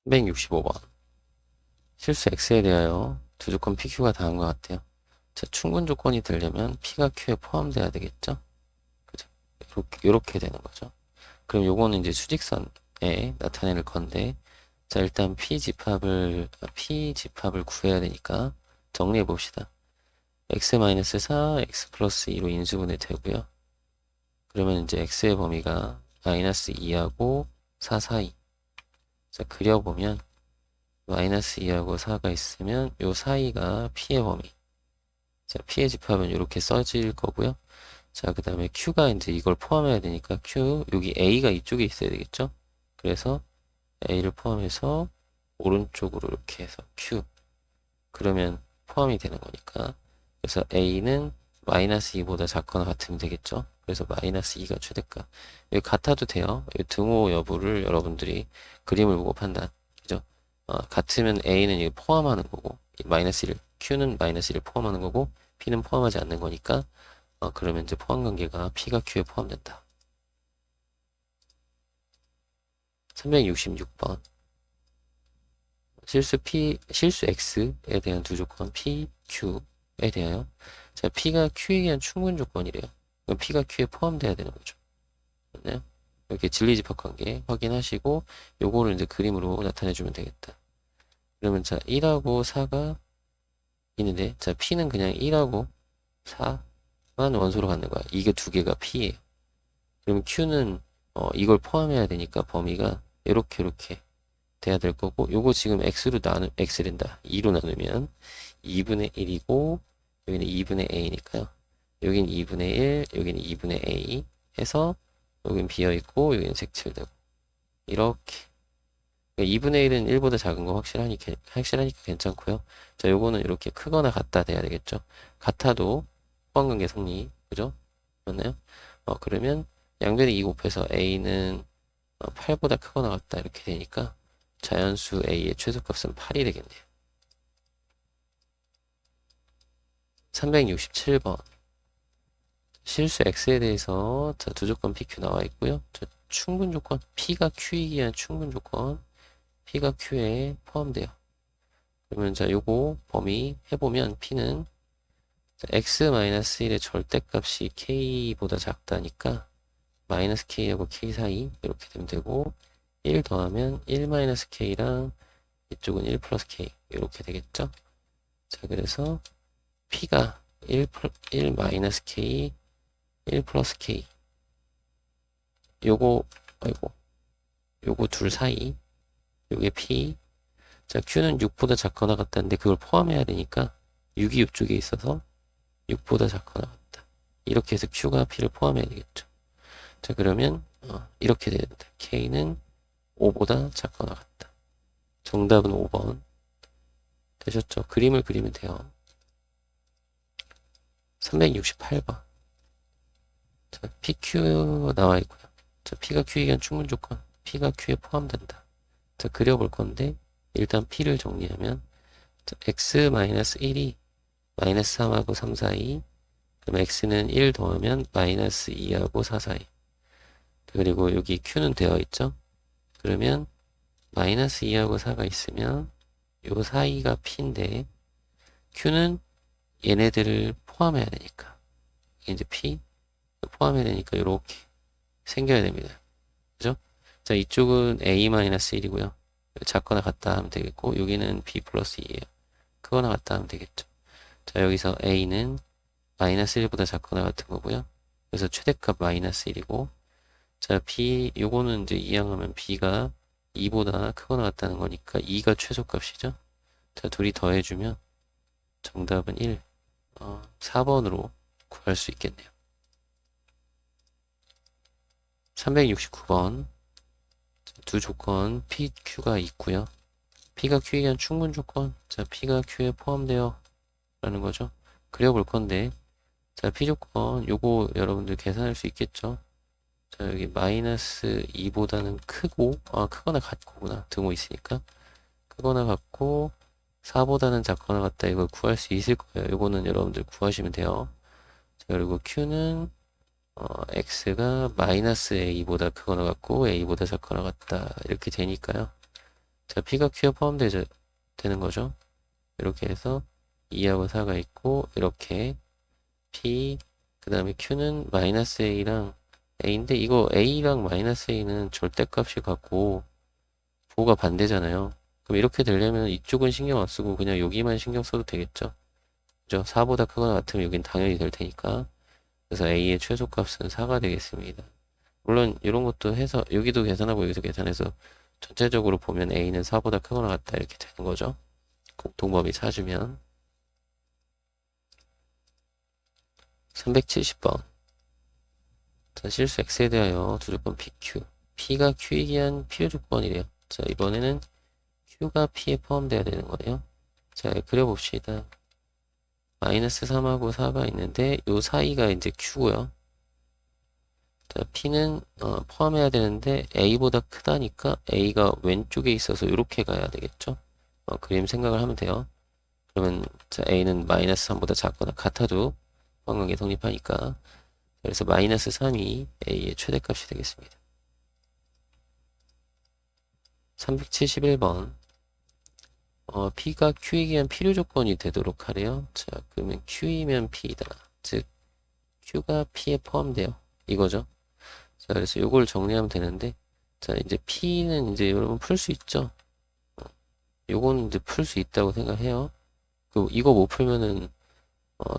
365번. 실수 X에 대하여 두 조건 PQ가 다한 것 같아요. 자, 충분 조건이 되려면 P가 Q에 포함돼야 되겠죠? 그죠? 요렇게 되는 거죠. 그럼 요거는 이제 수직선에 나타낼 건데, 자, 일단 P 집합을 구해야 되니까 정리해 봅시다. X-4, X 플러스 2로 인수분해 되고요. 그러면 이제 X의 범위가 마이너스 2하고 4 사이. 자, 그려보면 마이너스 2하고 4가 있으면 요 사이가 P의 범위. 자, P의 집합은 이렇게 써질 거고요. 자, 그 다음에 Q가 이제 이걸 포함해야 되니까 Q, 여기 A가 이쪽에 있어야 되겠죠? 그래서 A를 포함해서 오른쪽으로 이렇게 해서 Q. 그러면 포함이 되는 거니까. 그래서 A는 마이너스 2보다 작거나 같으면 되겠죠? 그래서 마이너스 2가 최대값. 여기 같아도 돼요. 이 등호 여부를 여러분들이 그림을 보고 판단. 그죠? 같으면 A는 이거 포함하는 거고, 마이너스 1, Q는 마이너스 1을 포함하는 거고, P는 포함하지 않는 거니까, 그러면 이제 포함 관계가 P가 Q에 포함된다. 366번. 실수 X에 대한 두 조건 P, Q에 대하여. 자, P가 Q에 의한 충분 조건이래요. 그럼 P가 Q에 포함돼야 되는 거죠. 맞나요? 이렇게 진리집합 관계 확인하시고, 요거를 이제 그림으로 나타내주면 되겠다. 그러면 자, 1하고 4가 있는데, 자, P는 그냥 1하고 4만 원소로 갖는 거야. 이게 두 개가 P예요. 그럼 Q는 이걸 포함해야 되니까 범위가 이렇게 돼야 될 거고, 요거 지금 X된다. 2로 나누면 2분의 1이고, 여기는 2분의 A니까요. 여긴 2분의 1, 여기는 2분의 A 해서, 여긴 비어있고, 여기는 색칠되고. 이렇게. 2분의 1은 1보다 작은 거 확실하니까 괜찮고요. 자, 요거는 이렇게 크거나 같다 돼야 되겠죠. 같아도 포함관계 성립. 그죠? 맞나요? 그러면 양변에 2 곱해서 A는 8보다 크거나 같다 이렇게 되니까 자연수 A의 최소값은 8이 되겠네요. 367번. 실수 X에 대해서 자, 두 조건 PQ 나와 있고요. 자, 충분 조건 P가 Q이기 위한 충분 조건 P가 Q에 포함돼요. 그러면 자, 요거 범위 해보면 P는 X-1의 절대값이 K보다 작다니까 마이너스 K하고 K 사이 이렇게 되면 되고 1 더하면 1 마이너스 K랑 이쪽은 1 플러스 K 이렇게 되겠죠? 자, 그래서 P가 1 마이너스 K, 1 플러스 K 요거 아이고 요거 둘 사이 요게 P. 자, Q는 6보다 작거나 같다는데 그걸 포함해야 되니까 6이 이쪽에 있어서 6보다 작거나 같다. 이렇게 해서 Q가 P를 포함해야 되겠죠. 자, 그러면 이렇게 돼야 된다. K는 5보다 작거나 같다. 정답은 5번. 되셨죠? 그림을 그리면 돼요. 368번. 자, PQ 나와 있고요. 자, P가 Q에 의한 충분 조건. P가 Q에 포함된다. 자, 그려볼 건데 일단 P를 정리하면 자, X-1이 마이너스 3하고 3 사이. 그럼 X는 1 더하면 마이너스 2하고 4 사이. 그리고 여기 Q는 되어 있죠? 그러면 마이너스 2하고 4가 있으면 요 사이가 P인데 Q는 얘네들을 포함해야 되니까 이게 이제 P 포함해야 되니까 이렇게 생겨야 됩니다. 그죠? 자, 이쪽은 A-1이고요. 작거나 같다 하면 되겠고 여기는 B 플러스 2예요. 크거나 같다 하면 되겠죠. 자, 여기서 A는 마이너스 1보다 작거나 같은 거고요. 그래서 최대값 마이너스 1이고 자, B 요거는 이제 이항하면 B가 2보다 크거나 같다는 거니까 2가 최소값이죠. 자, 둘이 더해주면 정답은 1. 4번으로 구할 수 있겠네요. 369번. 두 조건 P, Q가 있고요. P가 Q에 의한 충분 조건. 자, P가 Q에 포함되어 라는 거죠. 그려볼 건데 자, P 조건 요거 여러분들 계산할 수 있겠죠. 자, 여기 마이너스 2보다는 크고 크거나 같고구나. 등호 있으니까 크거나 같고 4보다는 작거나 같다. 이걸 구할 수 있을 거예요. 요거는 여러분들 구하시면 돼요. 자, 그리고 Q는 X가 마이너스 A보다 크거나 같고 A보다 작거나 같다. 이렇게 되니까요. 자, P가 Q에 포함되는 거죠. 이렇게 해서 2하고 4가 있고, 이렇게 P, 그 다음에 Q는 마이너스 A랑 A인데, 이거 A랑 마이너스 A는 절대값이 같고, 부호가 반대잖아요. 그럼 이렇게 되려면 이쪽은 신경 안 쓰고 그냥 여기만 신경 써도 되겠죠. 그죠? 4보다 크거나 같으면 여긴 당연히 될 테니까. 그래서 A의 최소값은 4가 되겠습니다. 물론 이런 것도 해서 여기도 계산하고 여기도 계산해서 전체적으로 보면 A는 4보다 크거나 같다 이렇게 되는 거죠. 공통범위 찾으면 370번 자, 실수 X에 대하여 두 조건 PQ P가 Q이기 위한 필요 조건이래요. 자, 이번에는 Q가 P에 포함되어야 되는 거예요. 자, 그려봅시다. 마이너스 3하고 4가 있는데 요 사이가 이제 Q고요. 자, P는 포함해야 되는데 A보다 크다니까 A가 왼쪽에 있어서 이렇게 가야 되겠죠. 그림 생각을 하면 돼요. 그러면 자, A는 마이너스 3보다 작거나 같아도 관관계 성립하니까 그래서 마이너스 3이 A의 최대값이 되겠습니다. 371번 P가 Q이기 위한 필요 조건이 되도록 하래요. 자, 그러면 Q이면 P이다. 즉 Q가 P에 포함돼요. 이거죠. 자, 그래서 이걸 정리하면 되는데, 자, 이제 P는 이제 여러분 풀 수 있죠? 요거는 이제 풀 수 있다고 생각해요. 이거 못 풀면은,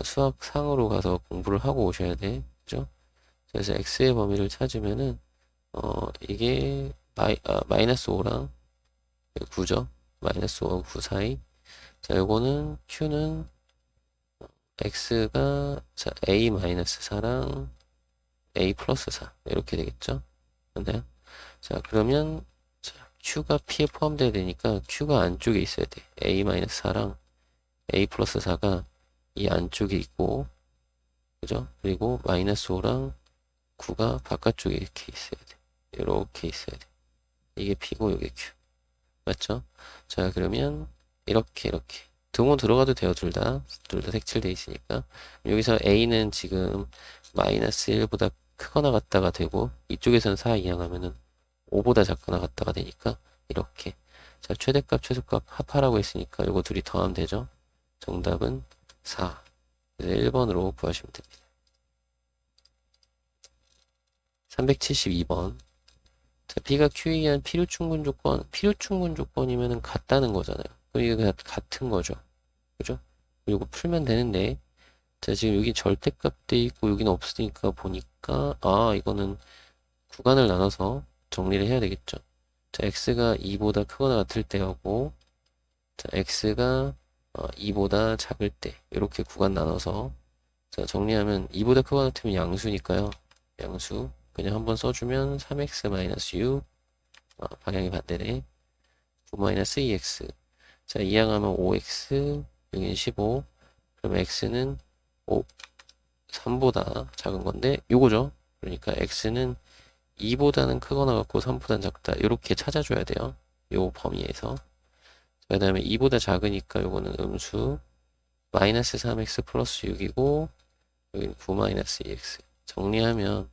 수학상으로 가서 공부를 하고 오셔야 돼. 그죠? 그래서 X의 범위를 찾으면은, 이게, 마이너스 5랑 9죠? 마이너스 5와 9 사이. 자, 요거는, Q는, X가, 자, A 마이너스 4랑 A 플러스 4. 이렇게 되겠죠? 맞나요? 자, 그러면 자, Q가 P에 포함되어야 되니까 Q가 안쪽에 있어야 돼. A-4랑 A 플러스 4가 이 안쪽에 있고, 그죠? 그리고 마이너스 5랑 9가 바깥쪽에 이렇게 있어야 돼. 이렇게 있어야 돼. 이게 P고 이게 Q. 맞죠? 자, 그러면 이렇게. 등호 들어가도 돼요, 둘 다. 둘 다 색칠돼 있으니까. 여기서 A는 지금 마이너스 1보다 크거나 같다가 되고, 이쪽에서는 4 이항하면은 5보다 작거나 같다가 되니까 이렇게 자 최대값 최소값 합하라고 했으니까 요거 둘이 더하면 되죠. 정답은 4. 그래서 1번으로 구하시면 됩니다. 372번 자, B가 Q에 의한 필요충분 조건이면은 같다는 거잖아요. 그럼 이게 같은 거죠. 그죠? 이거 풀면 되는데 자 지금 여기 절대값 돼 있고 여기는 없으니까 보니까 이거는 구간을 나눠서 정리를 해야 되겠죠. 자, x가 2보다 크거나 같을 때하고, 자, x가 2보다 작을 때, 이렇게 구간 나눠서, 자, 정리하면 2보다 크거나 같으면 양수니까요. 양수. 그냥 한번 써주면 3x-6, 방향이 반대네. 9-2x. 자, 이항하면 5x, 여기는 15. 그럼 x는 5, 3보다 작은 건데, 요거죠. 그러니까 x는 2보다는 크거나 같고 3보다는 작다. 이렇게 찾아줘야 돼요. 요 범위에서. 그 다음에 2보다 작으니까 요거는 음수 마이너스 3x 플러스 6이고 여기는 9-2x 정리하면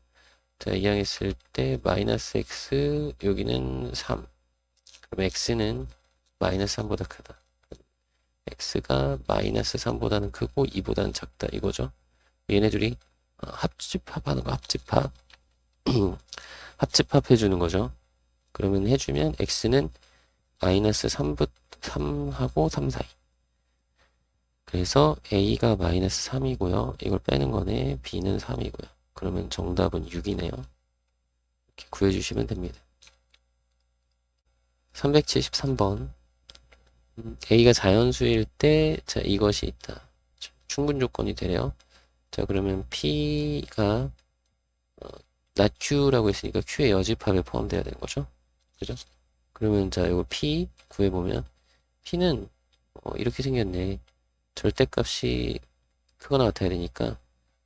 자, 이항했을 때 마이너스 x 여기는 3 그럼 x는 마이너스 3보다 크다. x가 마이너스 3보다는 크고 2보다는 작다 이거죠. 얘네 둘이 합집합하는 거 합집합 합집합 해주는 거죠. 그러면 해주면 x는 마이너스 3하고 3 사이. 그래서 a가 마이너스 3이고요. 이걸 빼는 거네. b는 3이고요. 그러면 정답은 6이네요. 이렇게 구해주시면 됩니다. 373번 a가 자연수일 때 자, 이것이 있다. 충분 조건이 되래요. 자, 그러면 p가 not q라고 했으니까 q의 여집합에 포함되어야 되는 거죠. 그죠? 그러면 자, 이거 p 구해보면 p는 이렇게 생겼네. 절대값이 크거나 같아야 되니까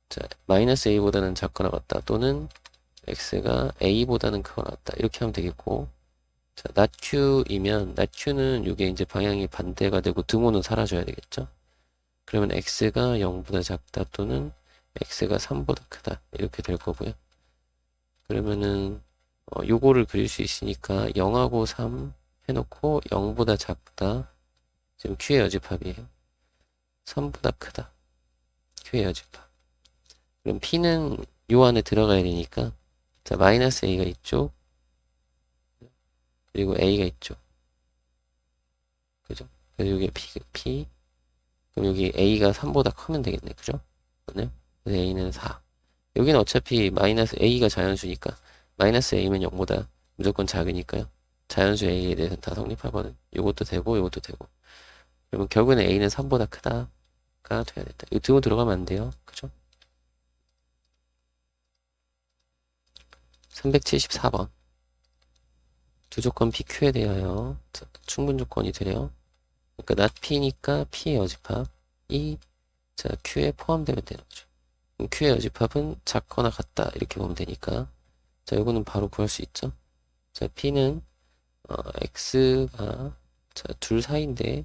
자, 마이너스 a보다는 작거나 같다 또는 x가 a보다는 크거나 같다 이렇게 하면 되겠고 자, not q이면 not q는 이게 이제 방향이 반대가 되고 등호는 사라져야 되겠죠. 그러면 x가 0보다 작다 또는 x가 3보다 크다 이렇게 될 거고요. 그러면은 요거를 그릴 수 있으니까 0하고 3 해놓고 0보다 작다. 지금 Q의 여집합이에요. 3보다 크다. Q의 여집합. 그럼 P는 요 안에 들어가야 되니까, 자, 마이너스 A가 이쪽, 그리고 A가 이쪽. 그죠? 그래서 여기 P. 그럼 여기 A가 3보다 크면 되겠네. 그죠? 네? 그래서 A는 4. 여기는 어차피 마이너스 A가 자연수니까, 마이너스 A면 0보다 무조건 작으니까요. 자연수 A에 대해서는 다 성립하거든. 요것도 되고, 요것도 되고. 그러면 결국에는 A는 3보다 크다가 돼야 된다. 이거 들고 들어가면 안 돼요. 그죠? 374번. 두 조건 PQ에 대하여 충분 조건이 되려. 그러니까 not P니까 P의 여집합이 자 Q에 포함되면 되는 거죠. 그럼 Q의 여집합은 작거나 같다 이렇게 보면 되니까 자 이거는 바로 구할 수 있죠. 자 P는 X가 자 둘 사이인데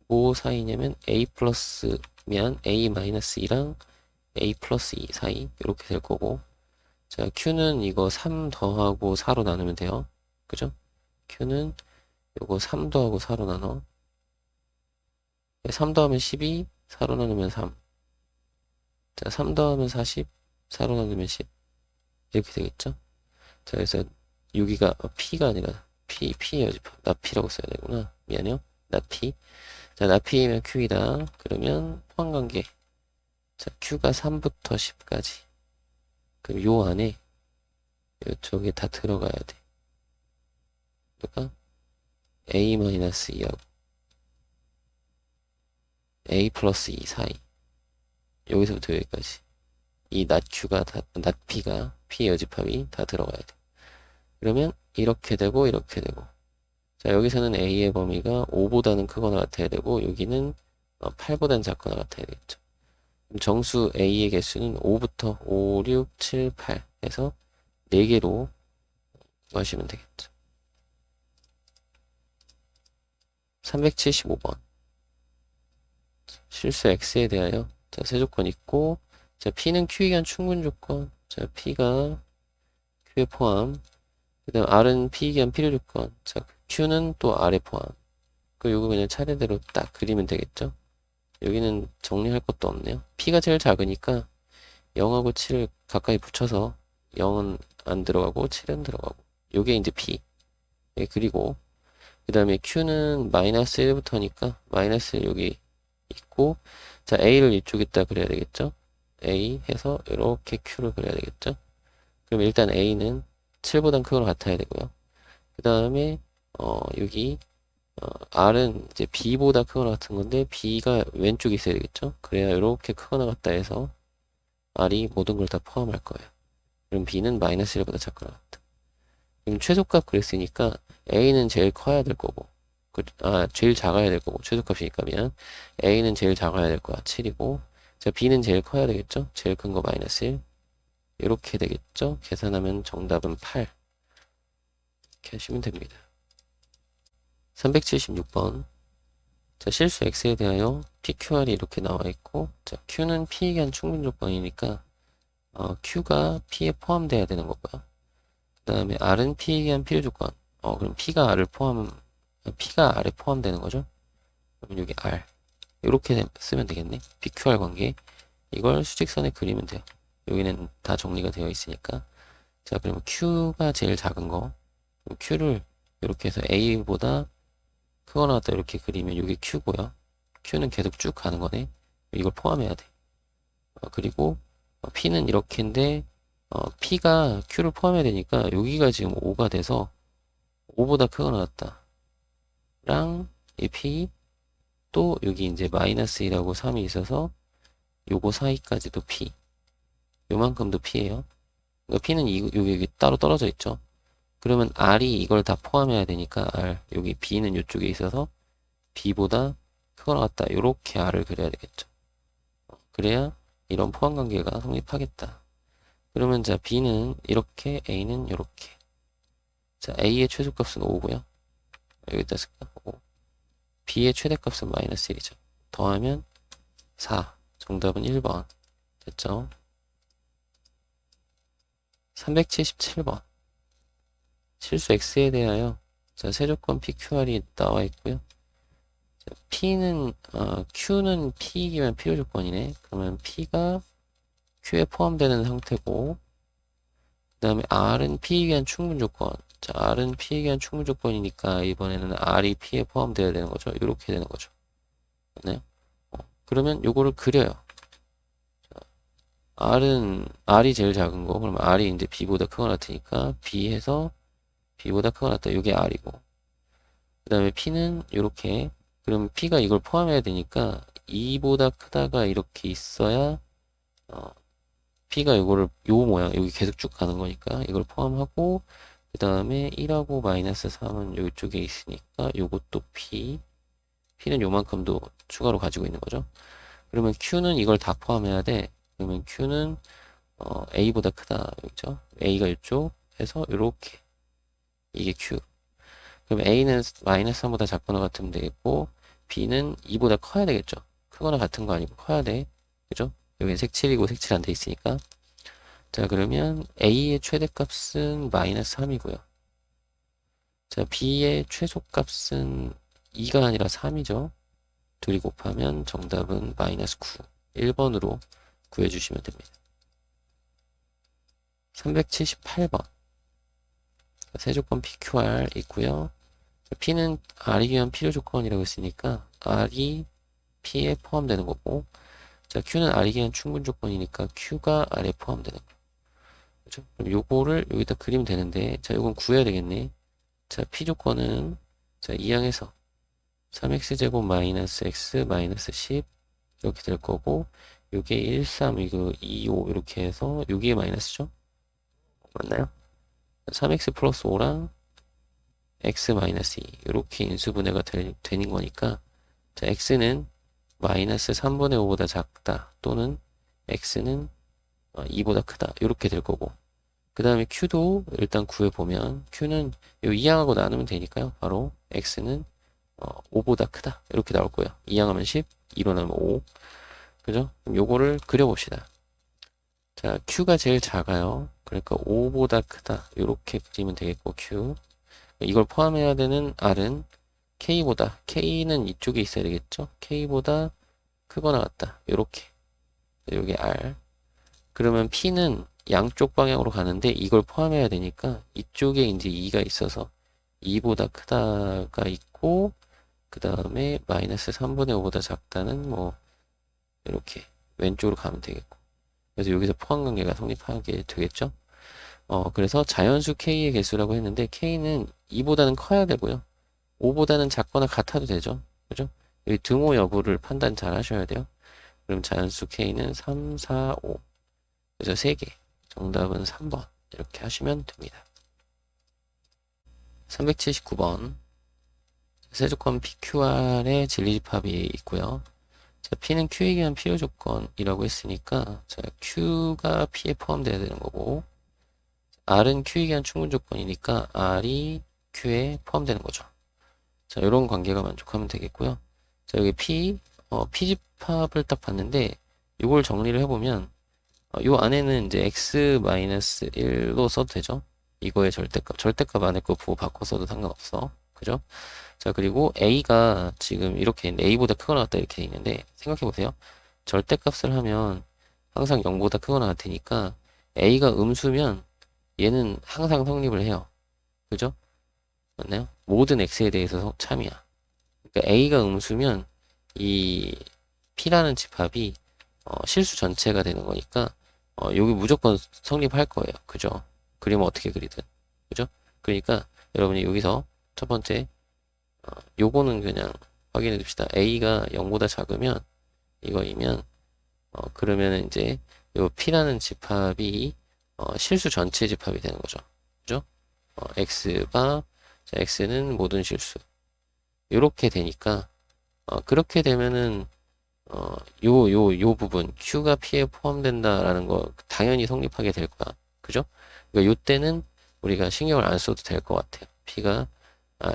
뭐 사이냐면 A 플러스면 A 마이너스 2랑 A 플러스 2 사이 이렇게 될 거고 자 Q는 이거 3 더하고 4로 나누면 돼요. 그죠? Q는 요거 3 더하고 4로 나눠 3 더하면 12, 4로 나누면 3. 자, 3 더하면 40, 4로 나누면 10. 이렇게 되겠죠? 자, 그래서 여기가 P가 아니라 P 여집합. 나P라고 써야 되구나. 미안해요. 나P. 자, 나P면 Q이다. 그러면 포함관계. 자, Q가 3부터 10까지. 그럼 요 안에 이쪽에 다 들어가야 돼. 그러니까 A-2하고 A 플러스 2 사이. 여기서부터 여기까지. 이 낫Q가 다, 낫P가 P 여집합이 다 들어가야 돼. 그러면 이렇게 되고 이렇게 되고. 자 여기서는 A의 범위가 5보다는 크거나 같아야 되고 여기는 8보다는 작거나 같아야 되겠죠. 그럼 정수 A의 개수는 5부터 5, 6, 7, 8 해서 4개로 구하시면 되겠죠. 375번. 실수 X에 대하여 자, 세 조건 있고 자, P는 Q에 의한 충분 조건. 자, P가 Q에 포함. 그 다음 R은 P에 의한 필요 조건. 자, Q는 또 R에 포함. 그 요거 그냥 차례대로 딱 그리면 되겠죠? 여기는 정리할 것도 없네요. P가 제일 작으니까 0하고 7을 가까이 붙여서 0은 안 들어가고 7은 들어가고. 요게 이제 P. 예, 그리고 그 다음에 Q는 마이너스 1부터니까 마이너스 1 여기 있고 자, A를 이쪽에다 그려야 되겠죠? A 해서 이렇게 Q를 그려야 되겠죠? 그럼 일단 A는 7보단 크거나 같아야 되고요. 그 다음에 여기 R은 이제 B보다 크거나 같은 건데 B가 왼쪽에 있어야 되겠죠? 그래야 이렇게 크거나 같다 해서 R이 모든 걸 다 포함할 거예요. 그럼 B는 마이너스 1보다 작거나 같다. 그럼 최소값 그랬으니까 A는 제일 커야 될 거고 제일 작아야 될 거고 최소값이니까 미안 A는 제일 작아야 될 거야 7이고 자 B는 제일 커야 되겠죠? 제일 큰 거 마이너스 1 이렇게 되겠죠? 계산하면 정답은 8 이렇게 하시면 됩니다. 376번 자 실수 X에 대하여 PQR이 이렇게 나와 있고 자 Q는 P에 의한 충분 조건이니까 Q가 P에 포함돼야 되는 거고요. 그 다음에 R은 P에 의한 필요 조건 그럼 P가 R에 포함되는 거죠? 그럼 여기 R 이렇게 쓰면 되겠네. PQR 관계 이걸 수직선에 그리면 돼요. 여기는 다 정리가 되어 있으니까 자 그러면 Q가 제일 작은 거 Q를 이렇게 해서 A보다 크거나 같다 이렇게 그리면 여기 Q고요. Q는 계속 쭉 가는 거네. 이걸 포함해야 돼. 그리고 P는 이렇게인데 P가 Q를 포함해야 되니까 여기가 지금 5가 돼서 5보다 크거나 같다. 랑 이 P 또 여기 이제 마이너스 1하고 3이 있어서 요거 사이까지도 P 요만큼도 P예요. 그러니까 P는 여기 따로 떨어져 있죠. 그러면 R이 이걸 다 포함해야 되니까 R 여기 B는 이쪽에 있어서 B보다 크거나 같다 요렇게 R을 그려야 되겠죠. 그래야 이런 포함관계가 성립하겠다. 그러면 자 B는 이렇게 A는 이렇게 자 A의 최소값은 5고요. 여기다 쓸까? 5. B의 최대값은 마이너스 1이죠. 더하면 4. 정답은 1번. 됐죠? 377번. 실수 X에 대하여 자, 세조건 PQR이 나와 있고요. 자, Q는 P이면 필요 조건이네. 그러면 P가 Q에 포함되는 상태고, 그 다음에 R은 P에 의한 충분 조건. 자, R은 P에 의한 충분 조건이니까 이번에는 R이 P에 포함되어야 되는 거죠. 이렇게 되는 거죠. 맞나요? 그러면 요거를 그려요. R이 제일 작은 거. 그럼 R이 이제 B보다 크거나 같으니까 B 해서 B보다 크거나 같다. 요게 R이고. 그 다음에 P는 요렇게. 그럼 P가 이걸 포함해야 되니까 2보다 크다가 이렇게 있어야, 어, P가 요거를, 요 모양, 여기 계속 쭉 가는 거니까 이걸 포함하고, 그 다음에 1하고 마이너스 3은 요쪽에 있으니까 요것도 P는 요만큼도 추가로 가지고 있는 거죠. 그러면 Q는 이걸 다 포함해야 돼. 그러면 Q는 A보다 크다. 그죠? A가 이쪽 해서 이렇게 이게 Q. 그럼 A는 마이너스 3보다 작거나 같으면 되겠고 B는 2보다 커야 되겠죠. 크거나 같은 거 아니고 커야 돼. 그죠? 여기 색칠이고 색칠 안 돼 있으니까. 자, 그러면 A의 최대값은 마이너스 3이고요. 자, B의 최소값은 2가 아니라 3이죠. 둘이 곱하면 정답은 마이너스 9. 1번으로 구해주시면 됩니다. 378번. 세조건 PQR 있고요. P는 R이 위한 필요 조건이라고 했으니까 R이 P에 포함되는 거고, 자, Q는 R이 위한 충분 조건이니까 Q가 R에 포함되는 거. 그죠? 그럼 요거를 여기다 그리면 되는데, 자, 요건 구해야 되겠네. 자, P 조건은, 자, 이항에서 3x제곱 마이너스 x 마이너스 10 이렇게 될 거고, 요게 1, 3, 이거 2, 5 이렇게 해서 여기에 마이너스죠? 맞나요? 3x 플러스 5랑 x 마이너스 2 이렇게 인수분해가 되는 거니까, 자, x는 마이너스 3분의 5보다 작다 또는 x는 2보다 크다 이렇게 될 거고, 그 다음에 q도 일단 구해보면 q는 요 이항하고 나누면 되니까요. 바로 x는 5보다 크다 이렇게 나올 거예요. 이항하면 10, 2로 나누면 5. 그죠? 그럼 요거를 그려봅시다. 자, q가 제일 작아요. 그러니까 5보다 크다 이렇게 그리면 되겠고, q 이걸 포함해야 되는 r은 K는 이쪽에 있어야 되겠죠? K보다 크거나 같다. 요렇게. 요게 R. 그러면 P는 양쪽 방향으로 가는데 이걸 포함해야 되니까 이쪽에 이제 2가 있어서 2보다 크다가 있고, 그 다음에 마이너스 3분의 5보다 작다는 뭐 이렇게 왼쪽으로 가면 되겠고. 그래서 여기서 포함 관계가 성립하게 되겠죠? 그래서 자연수 K의 개수라고 했는데 K는 2보다는 커야 되고요. 5보다는 작거나 같아도 되죠. 그죠? 여기 등호 여부를 판단 잘 하셔야 돼요. 그럼 자연수 K는 3, 4, 5. 그래서 3개. 정답은 3번. 이렇게 하시면 됩니다. 379번. 세조건 PQR의 진리집합이 있고요. 자, P는 Q에 의한 필요 조건이라고 했으니까, 자, Q가 P에 포함되어야 되는 거고, R은 Q에 의한 충분 조건이니까 R이 Q에 포함되는 거죠. 자, 이런 관계가 만족하면 되겠고요. 자, 여기 P집합을 딱 봤는데, 이걸 정리를 해보면, 요 안에는 이제 x-1로 써도 되죠. 이거의 절대값 안에 거 부호 바꿔 써도 상관없어. 그죠? 자, 그리고 a가 지금 이렇게 a보다 크거나 같다 이렇게 돼 있는데, 생각해보세요. 절대값을 하면 항상 0보다 크거나 같으니까, a가 음수면 얘는 항상 성립을 해요. 그죠? 맞나요? 모든 x에 대해서 참이야. 그러니까 a가 음수면 이 p라는 집합이 실수 전체가 되는 거니까 여기 무조건 성립할 거예요. 그죠? 그리면 어떻게 그리든. 그죠? 그러니까 여러분이 여기서 첫 번째 요거는 그냥 확인해 둡시다. a가 0보다 작으면 이거이면 그러면 이제 요 p라는 집합이 실수 전체 집합이 되는 거죠. 그죠? x가 자, x는 모든 실수. 이렇게 되니까 그렇게 되면은 요 부분 Q가 P에 포함된다라는 거 당연히 성립하게 될 거야. 그죠? 그러니까 요 때는 우리가 신경을 안 써도 될 것 같아요.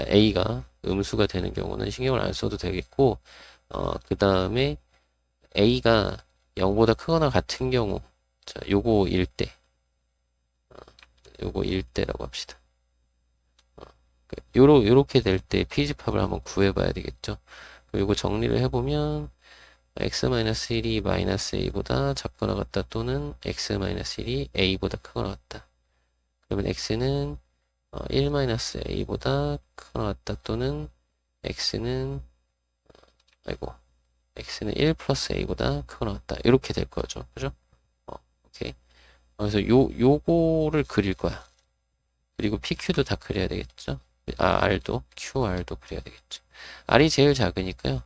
A가 음수가 되는 경우는 신경을 안 써도 되겠고, 그 다음에 A가 0보다 크거나 같은 경우, 자, 요거 일 때라고 합시다. 요렇게 될 때 피집합을 한번 구해봐야 되겠죠. 그리고 정리를 해보면 x-1이 마이너스 a보다 작거나 같다 또는 x-1이 a보다 크거나 같다. 그러면 x는 1-a보다 크거나 같다 또는 x는 아이고 x는 1 플러스 a보다 크거나 같다. 이렇게 될 거죠. 그죠? 오케이. 그래서 요거를 그릴 거야. 그리고 PQ도 다 그려야 되겠죠? R도, QR도 그려야 되겠죠. R이 제일 작으니까요.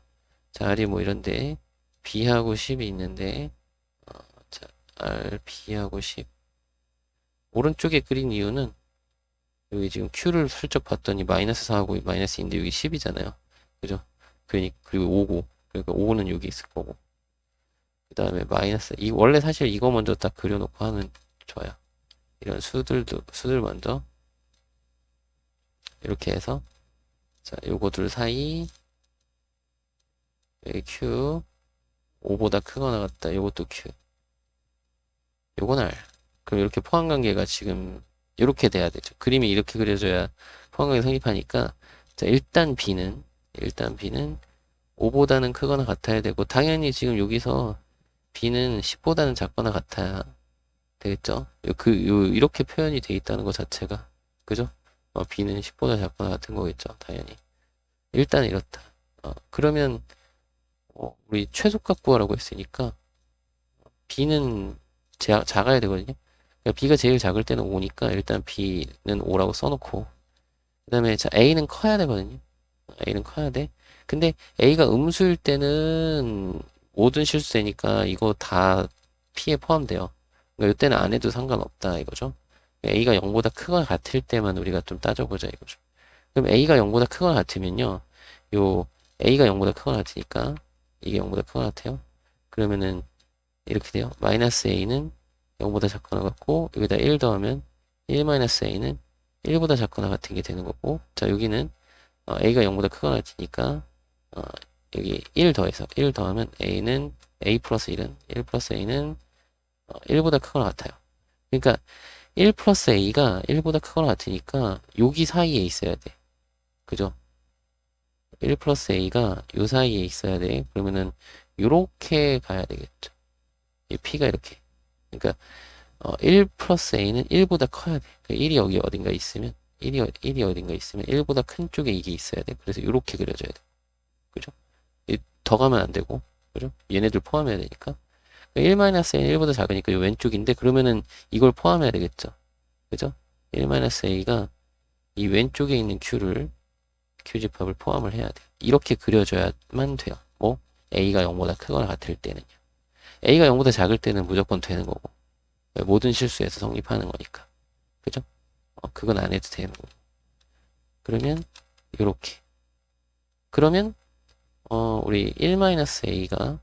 자, R이 뭐 이런데, B하고 10이 있는데, 자, R, B하고 10. 오른쪽에 그린 이유는, 여기 지금 Q를 슬쩍 봤더니 마이너스 4하고 마이너스인데 여기 10이잖아요. 그죠? 그리고 5고, 그러니까 5는 여기 있을 거고. 그 다음에 마이너스, 원래 사실 이거 먼저 딱 그려놓고 하면 좋아요. 이런 수들 먼저. 이렇게 해서 자 요거 둘 사이 여기 Q 5보다 크거나 같다 요것도 Q 요건 R 그럼 이렇게 포함관계가 지금 이렇게 돼야 되죠. 그림이 이렇게 그려져야 포함관계 성립하니까 자 일단 B는 5보다는 크거나 같아야 되고 당연히 지금 여기서 B는 10보다는 작거나 같아야 되겠죠. 이렇게 표현이 돼 있다는 것 자체가 그죠? B는 10보다 작거나 같은 거겠죠. 당연히 일단 이렇다. 그러면 우리 최소값 구하라고 했으니까 B는 작아야 되거든요. 그러니까 B가 제일 작을 때는 5니까 일단 B는 5라고 써놓고 그 다음에 자 A는 커야 되거든요. A는 커야 돼. 근데 A가 음수일 때는 모든 실수되니까 이거 다 P에 포함돼요. 그러니까 이때는 안 해도 상관없다 이거죠. A가 0보다 크거나 같을 때만 우리가 좀 따져보자 이거죠. 그럼 A가 0보다 크거나 같으면요. 요 A가 0보다 크거나 같으니까 이게 0보다 크거나 같아요. 그러면은 이렇게 돼요. 마이너스 A는 0보다 작거나 같고 여기다 1 더하면 1 마이너스 A는 1보다 작거나 같은 게 되는 거고 자 여기는 A가 0보다 크거나 같으니까 여기 1 더해서 1 더하면 A는 A 플러스 1은 1 플러스 A는 1보다 크거나 같아요. 그러니까 1 플러스 A가 1보다 크거나 같으니까 여기 사이에 있어야 돼. 그죠? 1 플러스 A가 요 사이에 있어야 돼. 그러면은 요렇게 가야 되겠죠. 이 P가 이렇게. 그러니까 1 플러스 A는 1보다 커야 돼. 그러니까 1이 여기 어딘가 있으면 1이 어딘가 있으면 1보다 큰 쪽에 이게 있어야 돼. 그래서 요렇게 그려줘야 돼. 그죠? 더 가면 안 되고. 그죠? 얘네들 포함해야 되니까. 1-A는 1보다 작으니까 요 왼쪽인데 그러면은 이걸 포함해야 되겠죠. 그죠? 1-A가 이 왼쪽에 있는 Q를 Q집합을 포함을 해야 돼. 이렇게 그려줘야만 돼요. 뭐 A가 0보다 크거나 같을 때는요. A가 0보다 작을 때는 무조건 되는 거고 모든 실수에서 성립하는 거니까. 그죠? 그건 안 해도 되는 거고. 그러면 이렇게. 그러면 우리 1-A가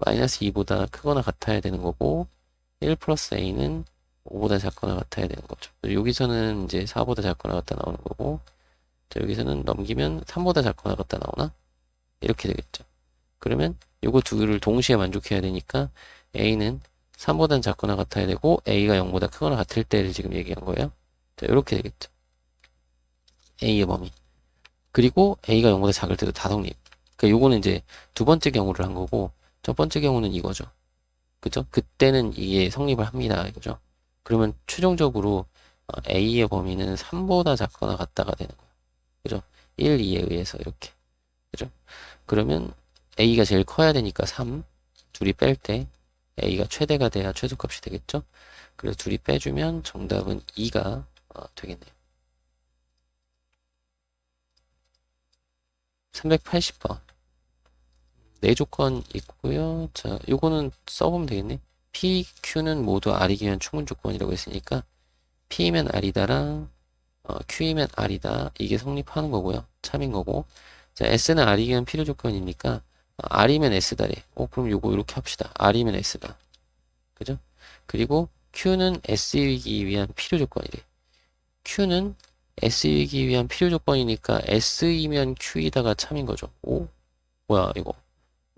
마이너스 2보다 크거나 같아야 되는 거고 1 플러스 A는 5보다 작거나 같아야 되는 거죠. 여기서는 이제 4보다 작거나 같다 나오는 거고 자, 여기서는 넘기면 3보다 작거나 같다 나오나? 이렇게 되겠죠. 그러면 요거 두 개를 동시에 만족해야 되니까 A는 3보다는 작거나 같아야 되고 A가 0보다 크거나 같을 때를 지금 얘기한 거예요. 자, 이렇게 되겠죠. A의 범위. 그리고 A가 0보다 작을 때도 다 성립. 그러니까 요거는 이제 두 번째 경우를 한 거고 첫 번째 경우는 이거죠. 그죠? 그때는 이게 성립을 합니다. 이거죠. 그러면 최종적으로 A의 범위는 3보다 작거나 같다가 되는 거예요. 그죠? 1, 2에 의해서 이렇게. 그죠? 그러면 A가 제일 커야 되니까 3. 둘이 뺄 때 A가 최대가 돼야 최소값이 되겠죠? 그래서 둘이 빼주면 정답은 2가 되겠네요. 380번. 네 조건 있고요. 자, 요거는 써보면 되겠네. P, Q는 모두 R이면 충분 조건이라고 했으니까 P면 R이다랑 Q이면 R이다. 이게 성립하는 거고요. 참인 거고. 자, S는 R이면 필요 조건이니까 R이면 S다래. 그럼 요거 이렇게 합시다. R이면 S다. 그죠? 그리고 Q는 S이기 위한 필요 조건이래. Q는 S이기 위한 필요 조건이니까 S이면 Q이다가 참인 거죠. 오? 뭐야, 이거.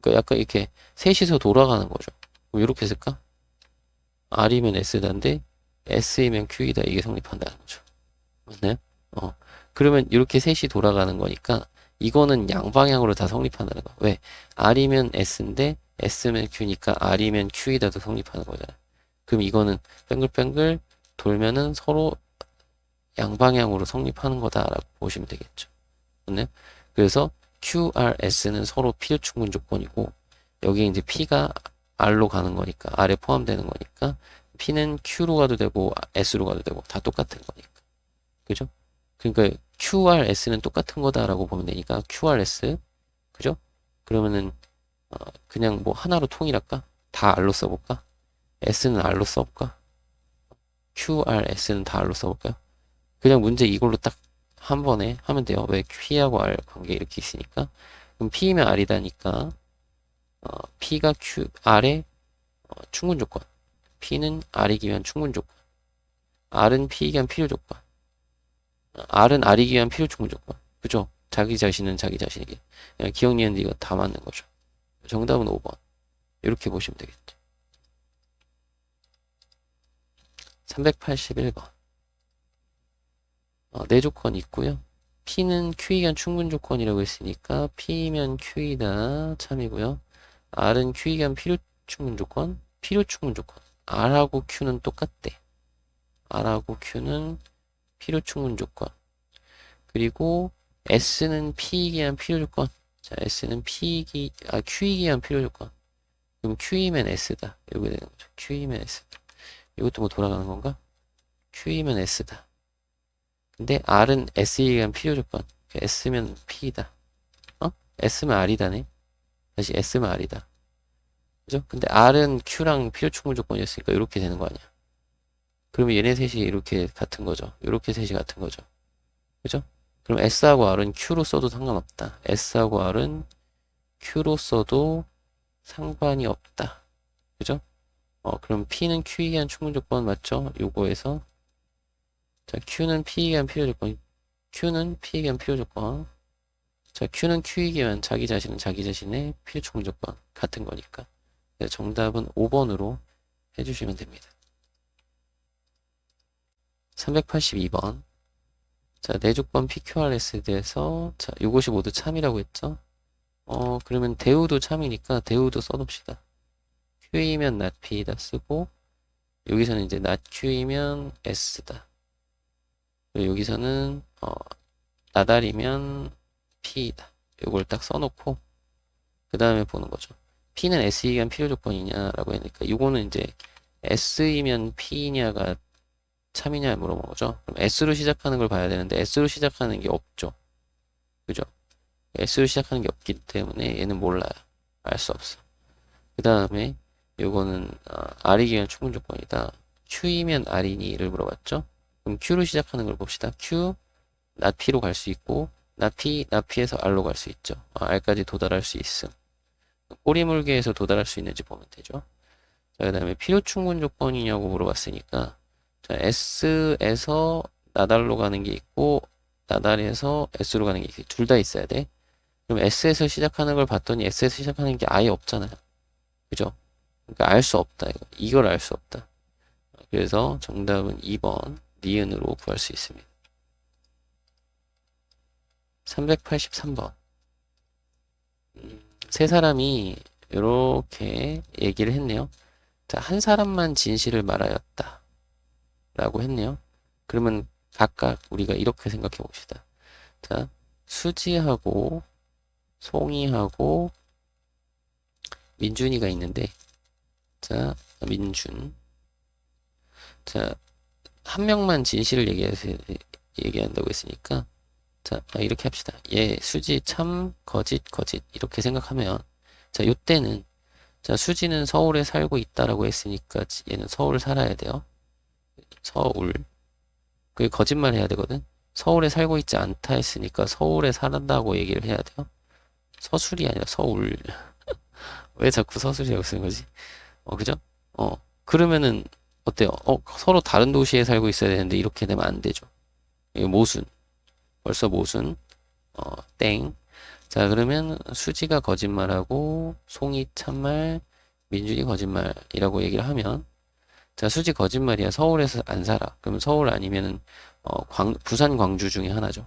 그러니까 약간 이렇게 셋이서 돌아가는 거죠. 그럼 이렇게 쓸까? R이면 S다인데 S이면 Q이다. 이게 성립한다는 거죠. 맞나요? 그러면 이렇게 셋이 돌아가는 거니까 이거는 양방향으로 다 성립한다는 거야. 왜? R이면 S인데 S면 Q니까 R이면 Q이다도 성립하는 거잖아. 그럼 이거는 뱅글뱅글 돌면은 서로 양방향으로 성립하는 거다라고 보시면 되겠죠. 네? 그래서 QRS는 서로 필요 충분 조건이고 여기 이제 P가 R로 가는 거니까 R에 포함되는 거니까 P는 Q로 가도 되고 S로 가도 되고 다 똑같은 거니까. 그죠? 그러니까 QRS는 똑같은 거다라고 보면 되니까 QRS 그죠? 그러면은 그냥 뭐 하나로 통일할까? 다 R로 써볼까? S는 R로 써볼까? QRS는 다 R로 써볼까요? 그냥 문제 이걸로 딱 한 번에 하면 돼요. 왜 P하고 R 관계 이렇게 있으니까. 그럼 P면 R이다니까 P가 R의 충분 조건. P는 R이기 위한 충분 조건. R은 P이기 위한 필요 조건. R은 R이기 위한 필요 충분 조건. 그죠? 자기 자신은 자기 자신에게. 기억, 니은, 이거 다 맞는 거죠. 정답은 5번. 이렇게 보시면 되겠죠. 381번. 네 조건이 있고요. P는 Q이기 위한 충분 조건이라고 했으니까 P면 Q이다 참이고요. R은 Q이기 위한 필요 충분 조건, 필요 충분 조건. R하고 Q는 똑같대. R하고 Q는 필요 충분 조건. 그리고 S는 P이기 위한 필요 조건. 자, S는 Q이기 위한 필요 조건. 그럼 Q이면 S다. 이렇게 되는 거죠. Q이면 S다. 이것도 뭐 돌아가는 건가? Q이면 S다. 근데 R은 S에 의한 필요 조건. S면 P이다. S면 R이다네. 다시 S면 R이다. 그죠? 근데 R은 Q랑 필요 충분 조건이었으니까 이렇게 되는 거 아니야. 그러면 얘네 셋이 이렇게 같은 거죠. 이렇게 셋이 같은 거죠. 그죠? 그럼 S하고 R은 Q로 써도 상관없다. S하고 R은 Q로 써도 상관이 없다. 그죠? 그럼 P는 Q에 의한 충분 조건 맞죠? 요거에서 자, Q는 P에 의한 필요 조건. Q는 P에 의한 필요 조건. 자, Q는 Q에 의한 자기 자신은 자기 자신의 필요 충분 조건 같은 거니까. 네, 정답은 5번으로 해주시면 됩니다. 382번. 자, 내조건 PQRS에 대해서 자, 이것이 모두 참이라고 했죠? 그러면 대우도 참이니까 대우도 써놓읍시다. Q이면 not P다 쓰고 여기서는 이제 not Q이면 S다. 여기서는 나달이면 P다. 이걸 딱 써놓고 그 다음에 보는 거죠. P는 S이기 위한 필요 조건이냐라고 하니까 이거는 이제 S이면 P냐가 참이냐 물어본 거죠. 그럼 S로 시작하는 걸 봐야 되는데 S로 시작하는 게 없죠. 그죠? S로 시작하는 게 없기 때문에 얘는 몰라요. 알 수 없어. 그 다음에 요거는 R이기 위한 충분 조건이다. Q이면 R이니를 물어봤죠. 그럼 Q로 시작하는 걸 봅시다. Q, not P로 갈 수 있고 not P, not P에서 R로 갈 수 있죠. R까지 도달할 수 있음. 꼬리물개에서 도달할 수 있는지 보면 되죠. 자, 그 다음에 필요 충분 조건이냐고 물어봤으니까 자, S에서 나달로 가는 게 있고 나달에서 S로 가는 게 있고 둘 다 있어야 돼. 그럼 S에서 시작하는 걸 봤더니 S에서 시작하는 게 아예 없잖아요. 그죠? 그러니까 알 수 없다. 이걸 알 수 없다. 그래서 정답은 2번 니은으로 구할 수 있습니다. 383번. 세 사람이 이렇게 얘기를 했네요. 자, 한 사람만 진실을 말하였다. 라고 했네요. 그러면 각각 우리가 이렇게 생각해 봅시다. 자, 수지하고 송이하고 민준이가 있는데, 자, 민준. 자, 한 명만 진실을 얘기한다고 했으니까, 자, 이렇게 합시다. 예, 수지 참 거짓 이렇게 생각하면, 자, 요때는 자, 수지는 서울에 살고 있다라고 했으니까 얘는 서울 살아야 돼요. 서울. 그게 거짓말 해야 되거든. 서울에 살고 있지 않다 했으니까 서울에 살았다고 얘기를 해야 돼요. 서술이 아니라 서울. 왜 자꾸 서술이라고 쓰는 거지? 그죠? 그러면은 어때요? 서로 다른 도시에 살고 있어야 되는데 이렇게 되면 안 되죠. 이거 모순. 벌써 모순. 땡. 자, 그러면 수지가 거짓말하고 송이 참말, 민준이 거짓말이라고 얘기를 하면 자, 수지 거짓말이야. 서울에서 안 살아. 그럼 서울 아니면은 부산, 광주 중에 하나죠.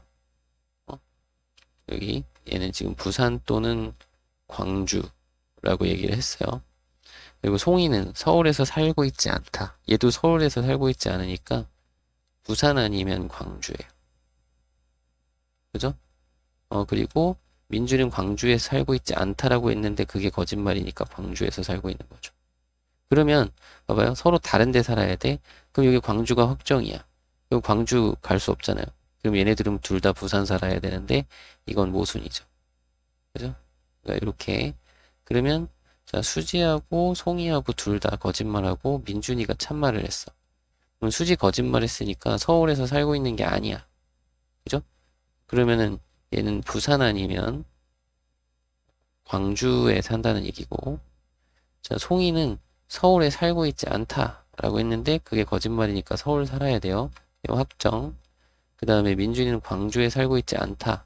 여기 얘는 지금 부산 또는 광주라고 얘기를 했어요. 그리고 송이는 서울에서 살고 있지 않다. 얘도 서울에서 살고 있지 않으니까 부산 아니면 광주예요. 그죠? 그리고 민주는 광주에서 살고 있지 않다라고 했는데 그게 거짓말이니까 광주에서 살고 있는 거죠. 그러면 봐봐요. 서로 다른 데 살아야 돼. 그럼 여기 광주가 확정이야. 그럼 광주 갈 수 없잖아요. 그럼 얘네들은 둘 다 부산 살아야 되는데 이건 모순이죠. 그죠? 그러니까 이렇게 그러면 자 수지하고 송이하고 둘 다 거짓말하고 민준이가 참말을 했어. 그럼 수지 거짓말했으니까 서울에서 살고 있는 게 아니야. 그죠? 그러면은 얘는 부산 아니면 광주에 산다는 얘기고 자 송이는 서울에 살고 있지 않다라고 했는데 그게 거짓말이니까 서울 살아야 돼요. 이거 확정. 그 다음에 민준이는 광주에 살고 있지 않다.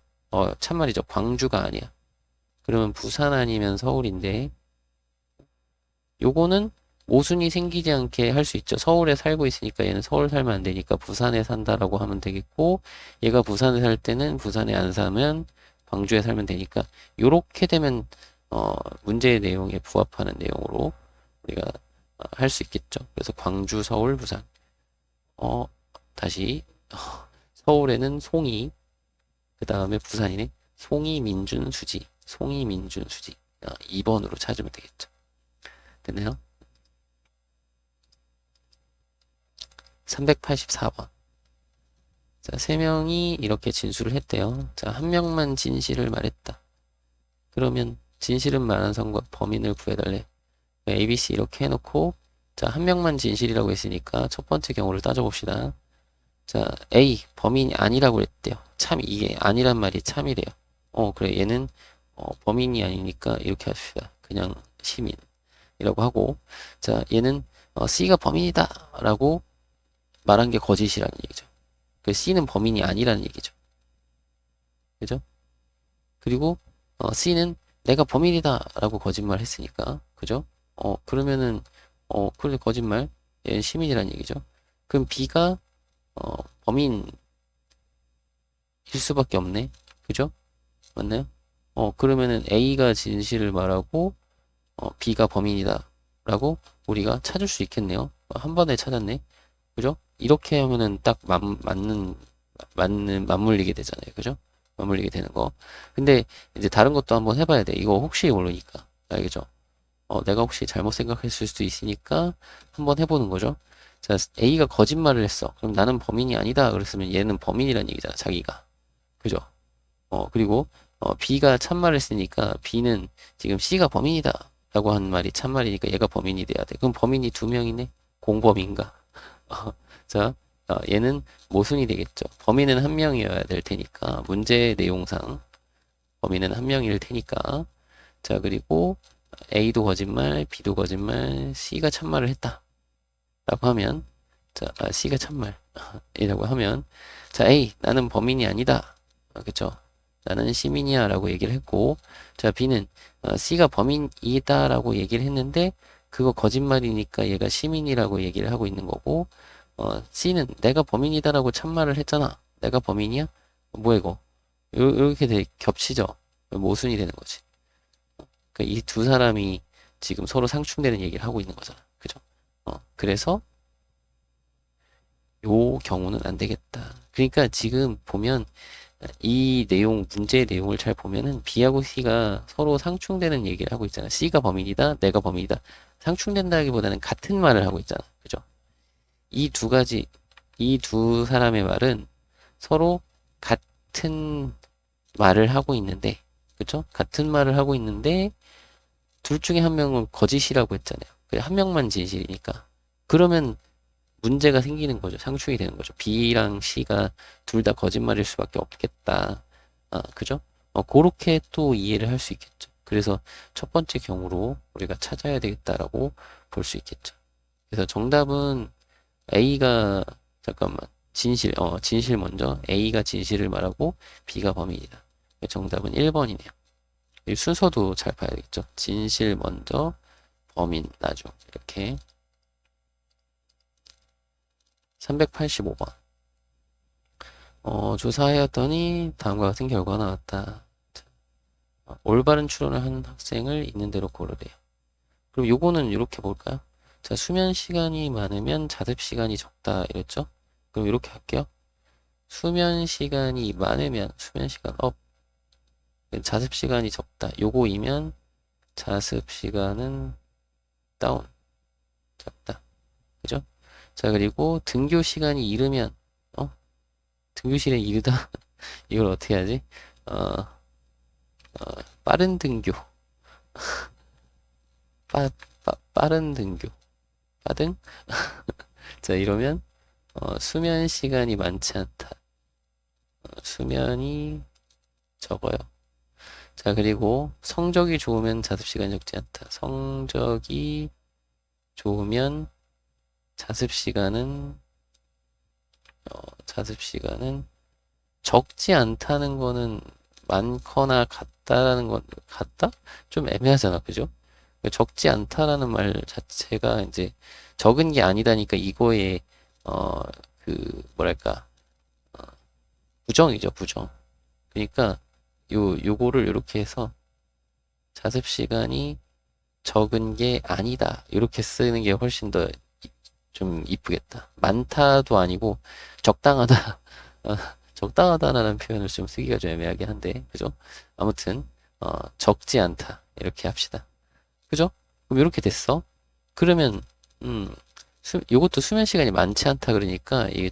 참말이죠. 광주가 아니야. 그러면 부산 아니면 서울인데 요거는 모순이 생기지 않게 할 수 있죠. 서울에 살고 있으니까 얘는 서울 살면 안 되니까 부산에 산다라고 하면 되겠고 얘가 부산에 살 때는 부산에 안 사면 광주에 살면 되니까 요렇게 되면 문제의 내용에 부합하는 내용으로 우리가 할 수 있겠죠. 그래서 광주, 서울, 부산. 다시 서울에는 송이, 그 다음에 부산이네. 송이, 민준, 수지. 송이, 민준, 수지. 2번으로 찾으면 되겠죠. 됐나요? 384번. 자, 3명이 이렇게 진술을 했대요. 자, 한 명만 진실을 말했다. 그러면 진실은 말한 선과 범인을 구해달래. ABC 이렇게 해놓고 자, 한 명만 진실이라고 했으니까 첫 번째 경우를 따져봅시다. 자, A 범인이 아니라고 그랬대요. 참 이게 아니란 말이 참이래요. 그래 얘는 범인이 아니니까 이렇게 합시다. 그냥 시민이라고 하고 자, 얘는 C가 범인이다 라고 말한 게 거짓이라는 얘기죠. 그 C는 범인이 아니라는 얘기죠. 그죠? 그리고 C는 내가 범인이다 라고 거짓말 했으니까 그죠? 그러면은 그래 거짓말 얘는 시민이라는 얘기죠. 그럼 B가 범인일 수밖에 없네. 그죠? 맞나요? 그러면은 A가 진실을 말하고 B가 범인이다 라고 우리가 찾을 수 있겠네요. 한 번에 찾았네. 그죠? 이렇게 하면은 딱 맞물리게 되잖아요. 그죠? 맞물리게 되는 거. 근데 이제 다른 것도 한번 해봐야 돼. 이거 혹시 모르니까. 알겠죠? 내가 혹시 잘못 생각했을 수도 있으니까 한번 해보는 거죠. 자, A가 거짓말을 했어. 그럼 나는 범인이 아니다. 그랬으면 얘는 범인이란 얘기잖아. 자기가. 그죠? 그리고 B가 참말을 했으니까 B는 지금 C가 범인이다. 라고 한 말이 참말이니까 얘가 범인이 돼야 돼. 그럼 범인이 두 명이네? 공범인가? 자, 얘는 모순이 되겠죠. 범인은 한 명이어야 될 테니까 문제 내용상 범인은 한 명일 테니까 자 그리고 A도 거짓말, B도 거짓말, C가 참말을 했다 라고 하면 자 C가 참말이라고 하면 자 A 나는 범인이 아니다 그쵸 나는 시민이야 라고 얘기를 했고 자 B는 C가 범인이다 라고 얘기를 했는데 그거 거짓말이니까 얘가 시민이라고 얘기를 하고 있는 거고 C는 내가 범인이다라고 참말을 했잖아. 내가 범인이야? 뭐야 이거? 이렇게 겹치죠. 모순이 되는 거지. 그러니까 이 두 사람이 지금 서로 상충되는 얘기를 하고 있는 거잖아. 그죠? 그래서 요 경우는 안 되겠다. 그러니까 지금 보면 이 내용, 문제의 내용을 잘 보면은 B하고 C가 서로 상충되는 얘기를 하고 있잖아. C가 범인이다, 내가 범인이다. 상충된다기보다는 같은 말을 하고 있잖아. 그죠? 이 두 가지, 이 두 사람의 말은 서로 같은 말을 하고 있는데, 그쵸? 같은 말을 하고 있는데, 둘 중에 한 명은 거짓이라고 했잖아요. 한 명만 진실이니까. 그러면 문제가 생기는 거죠. 상충이 되는 거죠. B랑 C가 둘 다 거짓말일 수밖에 없겠다. 그죠? 그렇게 또 이해를 할 수 있겠죠. 그래서 첫 번째 경우로 우리가 찾아야 되겠다라고 볼 수 있겠죠. 그래서 정답은 A가 잠깐만 진실 먼저 A가 진실을 말하고 B가 범인이다. 정답은 1번이네요. 이 순서도 잘 봐야겠죠. 진실 먼저 범인 나중 이렇게 385번 조사하였더니 다음과 같은 결과가 나왔다. 올바른 추론을 한 학생을 있는 대로 고르래요. 그럼 요거는 이렇게 볼까요? 자, 수면 시간이 많으면 자습 시간이 적다 이랬죠? 그럼 이렇게 할게요. 수면 시간이 많으면 수면 시간 업, 자습 시간이 적다. 요거이면 자습 시간은 다운, 적다. 그죠? 자, 그리고 등교 시간이 이르면 등교 시간이 이르다. 이걸 어떻게 하지? 어, 빠른 등교. 빠른 등교. 빠등? 자, 이러면 수면 시간이 많지 않다. 수면이 적어요. 자, 그리고 성적이 좋으면 자습 시간이 적지 않다. 성적이 좋으면 자습 시간은 적지 않다는 거는 많거나 같다라는 건 같다? 좀 애매하잖아, 그죠? 적지 않다라는 말 자체가 이제 적은 게 아니다니까 이거에 어 뭐랄까 부정이죠, 부정. 그러니까 요거를 이렇게 해서 자습 시간이 적은 게 아니다 이렇게 쓰는 게 훨씬 더 좀 이쁘겠다. 많다도 아니고 적당하다. 적당하다라는 표현을 좀 쓰기가 좀 애매하긴 한데, 그죠? 아무튼 적지 않다 이렇게 합시다. 그죠? 그럼 이렇게 됐어. 그러면 요것도 수면 시간이 많지 않다 그러니까 이게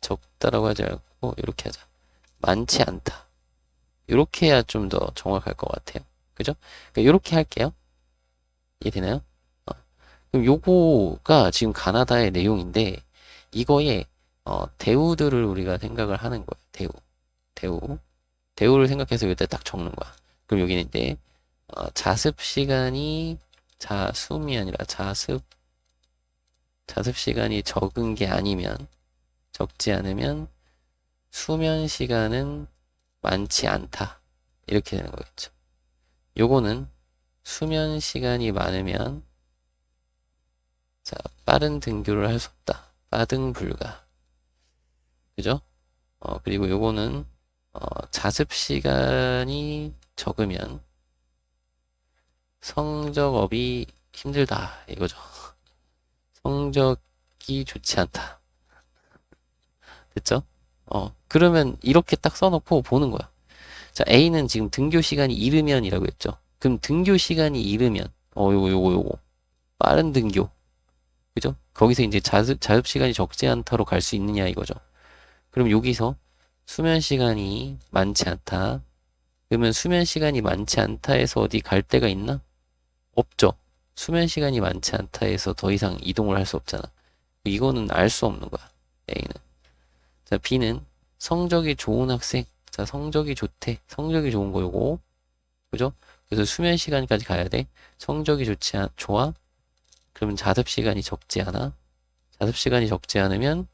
적다라고 하지 않고 이렇게 하자. 많지 않다. 이렇게 해야 좀 더 정확할 것 같아요. 그죠? 그러니까 이렇게 할게요. 이해되나요? 어, 그럼 요거가 지금 가나다의 내용인데 이거에 대우들을 우리가 생각을 하는 거예요. 대우. 대우를 생각해서 여기다 딱 적는 거야. 그럼 여기는 이제 자습 시간이 자숨이 아니라 자습 시간이 적은 게 아니면 적지 않으면 수면 시간은 많지 않다. 이렇게 되는 거겠죠. 요거는 수면 시간이 많으면 자, 빠른 등교를 할 수 없다. 빠등 불가. 그죠? 그리고 요거는 자습 시간이 적으면 성적업이 힘들다. 이거죠. 성적이 좋지 않다. 됐죠? 그러면 이렇게 딱 써놓고 보는 거야. 자, A는 지금 등교 시간이 이르면이라고 했죠. 그럼 등교 시간이 이르면, 요거. 빠른 등교. 그죠? 거기서 이제 자습 시간이 적지 않다로 갈 수 있느냐 이거죠. 그럼 여기서 수면 시간이 많지 않다. 그러면 수면 시간이 많지 않다 해서 어디 갈 데가 있나? 없죠. 수면 시간이 많지 않다 해서 더 이상 이동을 할 수 없잖아. 이거는 알 수 없는 거야. A는. 자, B는 성적이 좋은 학생. 자, 성적이 좋대. 성적이 좋은 거 요거. 그죠? 그래서 수면 시간까지 가야 돼. 성적이 좋아. 그러면 자습 시간이 적지 않아. 자습 시간이 적지 않으면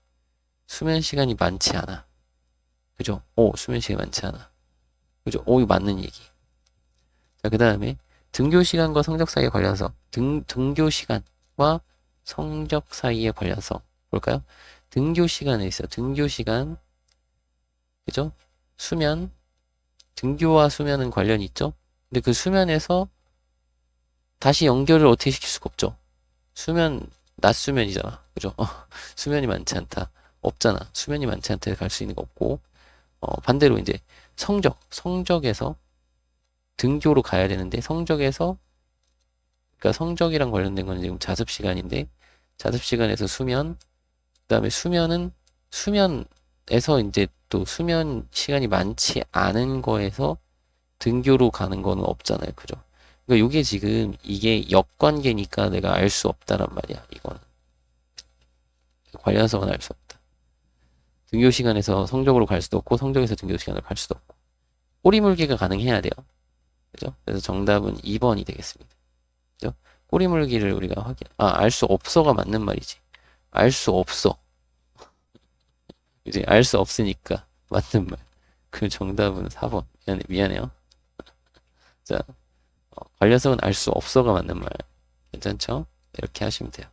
수면 시간이 많지 않아. 그죠? 수면 시간이 많지 않아. 그죠? 이거 맞는 얘기. 자, 그 다음에 등교 시간과 성적 사이에 관련해서 등교 시간과 성적 사이에 관련해서 볼까요? 등교 시간에 있어요. 등교 시간. 그죠? 수면. 등교와 수면은 관련이 있죠? 근데 그 수면에서 다시 연결을 어떻게 시킬 수가 없죠? 낮 수면이잖아. 그죠? 수면이 많지 않다. 없잖아. 수면이 많지 않다. 갈 수 있는 거 없고. 반대로 이제 성적에서 등교로 가야 되는데, 그러니까 성적이랑 관련된 건 지금 자습 시간인데, 자습 시간에서 수면, 그 다음에 수면에서 이제 또 수면 시간이 많지 않은 거에서 등교로 가는 거는 없잖아요. 그죠? 그러니까 이게 지금 이게 역관계니까 내가 알 수 없다란 말이야. 이거는 관련성은 알 수 없다. 등교 시간에서 성적으로 갈 수도 없고 성적에서 등교 시간으로 갈 수도 없고 꼬리물기가 가능해야 돼요. 그죠? 그래서 정답은 2번이 되겠습니다. 그죠? 꼬리물기를 우리가 알 수 없어가 맞는 말이지. 알 수 없어. 이제 알 수 없으니까 맞는 말. 그 정답은 4번. 미안해요. 자, 관련성은 알 수 없어가 맞는 말. 괜찮죠? 이렇게 하시면 돼요.